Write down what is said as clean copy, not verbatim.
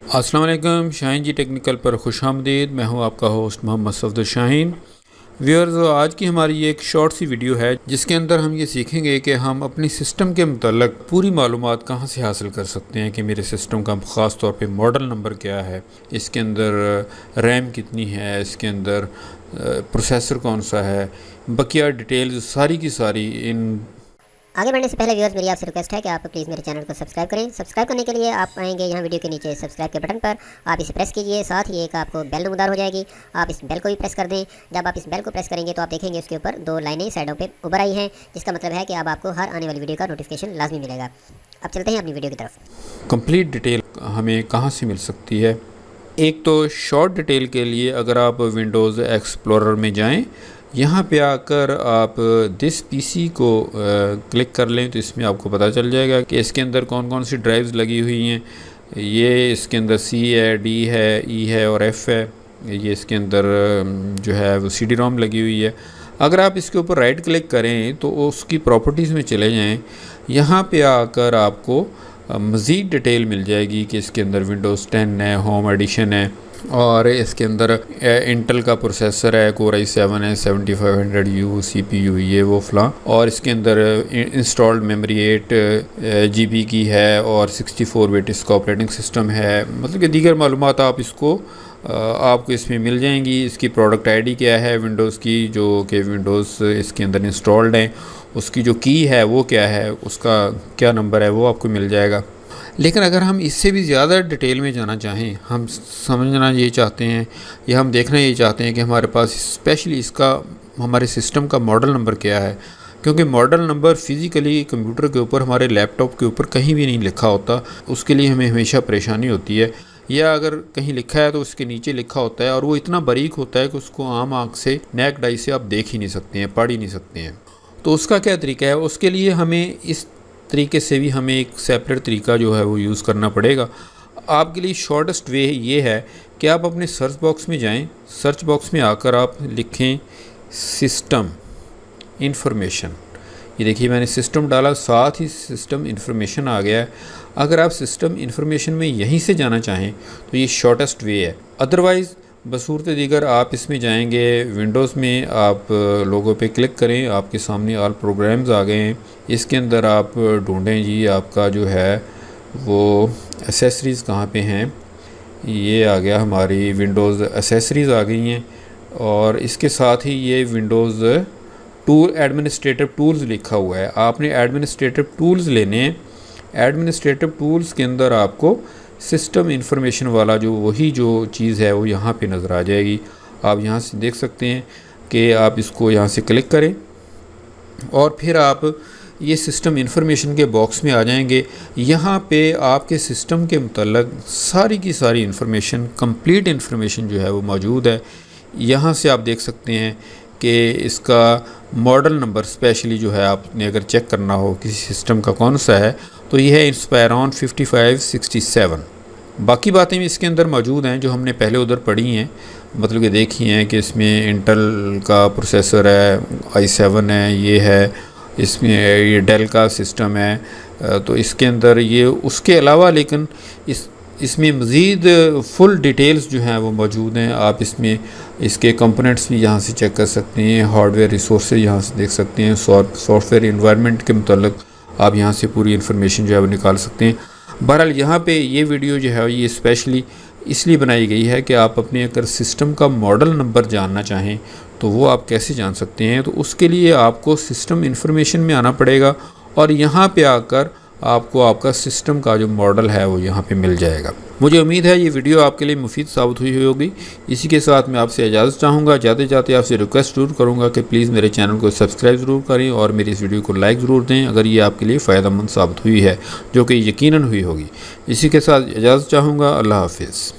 السلام علیکم، شاہین جی ٹیکنیکل پر خوش آمدید۔ میں ہوں آپ کا ہوسٹ محمد صفدر شاہین۔ ویورز، آج کی ہماری ایک شارٹ سی ویڈیو ہے جس کے اندر ہم یہ سیکھیں گے کہ ہم اپنی سسٹم کے متعلق پوری معلومات کہاں سے حاصل کر سکتے ہیں کہ میرے سسٹم کا خاص طور پہ ماڈل نمبر کیا ہے، اس کے اندر ریم کتنی ہے، اس کے اندر پروسیسر کون سا ہے، بقیہ ڈیٹیلز ساری کی ساری ان آگے بڑھنے سے پہلے ویورز میری آپ سے ریکویسٹ ہے کہ آپ پلیز میرے چینل کو سبسکرائب کریں۔ سبسکرائب کرنے کے لیے آپ آئیں گے یہاں ویڈیو کے نیچے سبسکرائب کے بٹن پر، آپ اسے پریس کیجئے، ساتھ ہی ایک آپ کو بیل نمودار ہو جائے گی، آپ اس بیل کو بھی پریس کر دیں۔ جب آپ اس بیل کو پریس کریں گے تو آپ دیکھیں گے اس کے اوپر 2 لائنیں سائڈوں پہ ابھر آئی ہیں، جس کا مطلب ہے کہ اب آپ کو ہر آنے والی ویڈیو کا نوٹیفیکیشن لازمی ملے گا۔ اب چلتے ہیں اپنی ویڈیو کی طرف۔ کمپلیٹ ڈیٹیل ہمیں کہاں سے مل سکتی ہے؟ ایک تو شارٹ ڈیٹیل کے لیے اگر آپ ونڈوز ایکسپلورر میں جائیں، یہاں پہ آ کر آپ دس پی سی کو کلک کر لیں تو اس میں آپ کو پتہ چل جائے گا کہ اس کے اندر کون کون سی ڈرائیوز لگی ہوئی ہیں۔ یہ اس کے اندر سی ہے، ڈی ہے، ای ہے اور ایف ہے۔ یہ اس کے اندر جو ہے وہ سی ڈی روم لگی ہوئی ہے۔ اگر آپ اس کے اوپر رائٹ کلک کریں تو اس کی پراپرٹیز میں چلے جائیں، یہاں پہ آ کر آپ کو مزید ڈیٹیل مل جائے گی کہ اس کے اندر ونڈوز 10 ہے، ہوم ایڈیشن ہے، اور اس کے اندر انٹل کا پروسیسر ہے، کور i7 ہے، 7500U سی پی یو، یہ وہ فلاں، اور اس کے اندر انسٹالڈ میموری 8 GB کی ہے اور 64 بٹ اس کا آپریٹنگ سسٹم ہے۔ مطلب کہ دیگر معلومات آپ کو اس میں مل جائیں گی۔ اس کی پروڈکٹ آئی ڈی کیا ہے ونڈوز کی، جو کہ ونڈوز اس کے اندر انسٹالڈ ہیں، اس کی جو کی ہے وہ کیا ہے، اس کا کیا نمبر ہے وہ آپ کو مل جائے گا۔ لیکن اگر ہم اس سے بھی زیادہ ڈیٹیل میں جانا چاہیں، ہم سمجھنا یہ چاہتے ہیں یا ہم دیکھنا یہ چاہتے ہیں کہ ہمارے پاس اسپیشلی اس کا ہمارے سسٹم کا ماڈل نمبر کیا ہے، کیونکہ ماڈل نمبر فزیکلی کمپیوٹر کے اوپر، ہمارے لیپ ٹاپ کے اوپر کہیں بھی نہیں لکھا ہوتا، اس کے لیے ہمیں ہمیشہ پریشانی ہوتی ہے، یا اگر کہیں لکھا ہے تو اس کے نیچے لکھا ہوتا ہے اور وہ اتنا باریک ہوتا ہے کہ اس کو عام آنکھ سے، نیک ڈائی سے آپ دیکھ ہی نہیں سکتے ہیں، پڑھ ہی نہیں سکتے ہیں۔ تو اس کا کیا طریقہ ہے؟ اس کے لیے ہمیں اس طریقے سے بھی ہمیں ایک سیپریٹ طریقہ جو ہے وہ یوز کرنا پڑے گا۔ آپ کے لیے شارٹسٹ وے یہ ہے کہ آپ اپنے سرچ باکس میں جائیں، سرچ باکس میں آ کر آپ لکھیں سسٹم انفارمیشن۔ یہ دیکھیے میں نے سسٹم ڈالا، ساتھ ہی سسٹم انفارمیشن آ گیا ہے۔ اگر آپ سسٹم انفارمیشن میں یہیں سے جانا چاہیں تو یہ شارٹسٹ وے ہے۔ ادروائز بصورت دیگر آپ اس میں جائیں گے، ونڈوز میں آپ لوگو پہ کلک کریں، آپ کے سامنے آل پروگرامز آ گئے ہیں۔ اس کے اندر آپ ڈھونڈیں جی آپ کا جو ہے وہ ایسیسریز کہاں پہ ہیں۔ یہ آ گیا، ہماری ونڈوز ایسیسریز آ گئی ہیں، اور اس کے ساتھ ہی یہ ونڈوز ایڈمنسٹریٹو ٹولز لکھا ہوا ہے۔ آپ نے ایڈمنسٹریٹو ٹولز لینے ہیں۔ ایڈمنسٹریٹو ٹولز کے اندر آپ کو سسٹم انفارمیشن والا وہی جو چیز ہے وہ یہاں پہ نظر آ جائے گی۔ آپ یہاں سے دیکھ سکتے ہیں کہ آپ اس کو یہاں سے کلک کریں اور پھر آپ یہ سسٹم انفارمیشن کے باکس میں آ جائیں گے۔ یہاں پہ آپ کے سسٹم کے متعلق ساری کی ساری انفارمیشن، کمپلیٹ انفارمیشن جو ہے وہ موجود ہے۔ یہاں سے آپ دیکھ سکتے ہیں کہ اس کا ماڈل نمبر اسپیشلی جو ہے، آپ نے اگر چیک کرنا ہو کسی سسٹم کا کون سا ہے تو یہ ہے انسپائرون 5567۔ باقی باتیں بھی اس کے اندر موجود ہیں جو ہم نے پہلے ادھر پڑھی ہیں، مطلب کہ دیکھی ہیں کہ اس میں انٹل کا پروسیسر ہے، i7 ہے، یہ ہے، اس میں یہ ڈیل کا سسٹم ہے، تو اس کے اندر یہ اس کے علاوہ لیکن اس میں مزید فل ڈیٹیلز جو ہیں وہ موجود ہیں۔ آپ اس میں اس کے کمپوننٹس بھی یہاں سے چیک کر سکتے ہیں، ہارڈ ویئر ریسورسز یہاں سے دیکھ سکتے ہیں، سافٹ ویئر انوائرمنٹ کے متعلق آپ یہاں سے پوری انفارمیشن جو ہے وہ نکال سکتے ہیں۔ بہرحال یہاں پہ یہ ویڈیو جو ہے یہ اسپیشلی اس لیے بنائی گئی ہے کہ آپ اپنے اگر سسٹم کا ماڈل نمبر جاننا چاہیں تو وہ آپ کیسے جان سکتے ہیں۔ تو اس کے لیے آپ کو سسٹم انفارمیشن میں آنا پڑے گا، اور یہاں پہ آ کر آپ کو آپ کا سسٹم کا جو ماڈل ہے وہ یہاں پہ مل جائے گا۔ مجھے امید ہے یہ ویڈیو آپ کے لیے مفید ثابت ہوئی ہوگی۔ اسی کے ساتھ میں آپ سے اجازت چاہوں گا، جاتے جاتے آپ سے ریکویسٹ ضرور کروں گا کہ پلیز میرے چینل کو سبسکرائب ضرور کریں اور میری اس ویڈیو کو لائک ضرور دیں اگر یہ آپ کے لیے فائدہ مند ثابت ہوئی ہے، جو کہ یقیناً ہوئی ہوگی۔ اسی کے ساتھ اجازت چاہوں گا۔ اللہ حافظ۔